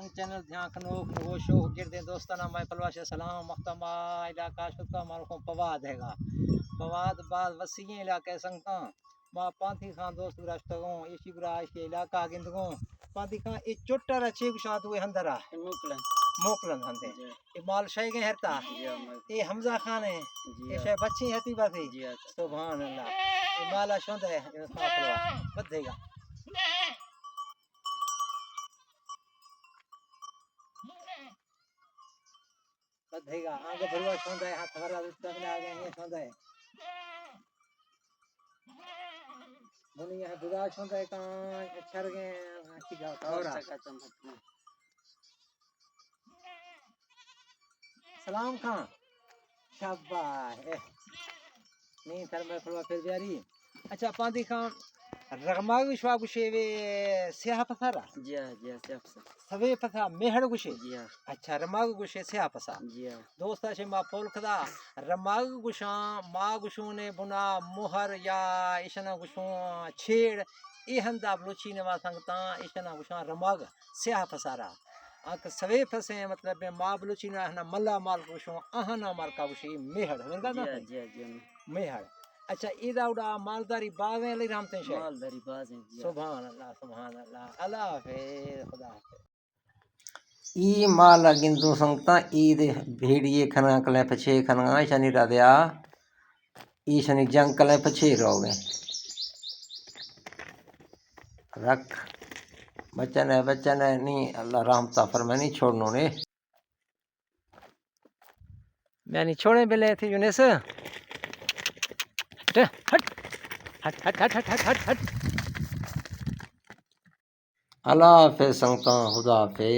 अंग चैनल ध्यान खनो वो शो गिरदे दोस्ताना मैं पलवाश सलाम मख्तमा इलाका शुक्का मारको पवाद हैगा पवाद बाद वसीए इलाके संगता मा पांथी खान दोस्त राष्ट्रगो इसी गुराश के इलाका गिंदगो पांथी खान ए चोटर अच्छे शात हुए हंदरा मोकलन हंदे ए माल शय के हरता ए हमजा खान है ए शय बच्ची हती बाती सुभान अल्लाह ए माला शोंद है बधेगा बधेगा आगे भरवा शोंद है हाथ भरा तक आ गए ये शोंद है दुनिया है बुरा शोंद है का अच्छा गए अच्छी जाओ और सलाम खान शाबाश नहीं सर मैं फलवा फिर जारी अच्छा पांदी खान रगमाग विश्वा गुशे वे स्याह पसारा जी हां स्याह पसा सवे पसा मेहड़ गुशे जी हां अच्छा रमाग गुशे स्याह पसा जी हां दोस्ता से मा पोल खदा रमाग गुशा मा गुशो ने बुना मोहर या इशना गुशो छेड़ ए हंदा बलोची ने वा संगता इशना गुशा रमाग स्याह पसारा आक सवे फसे मतलब मां बलोची ना ना मल्ला माल गुशो आहना माल का गुशी मेहड़ वेंदा ना जी मेहड़ अच्छा इदा उड़ा मालदारी बाज है ले रामते शे मालदारी बाज है सुभान अल्लाह अल्लाह हाफिज खुदा हाफिज ई माल गिंदू संगता ईद भेड़िए खना कले पछे खना शनि रादया ई शनि जंग कले पछे रोगे रख बच्चन है नहीं अल्लाह रहमता फरमाए नहीं छोड़नो ने मैं नहीं छोड़े बेले थे यूनिस हट हट हट हट हट हट हट हट अल्लाह हाफिज संगता खुदा हाफिज।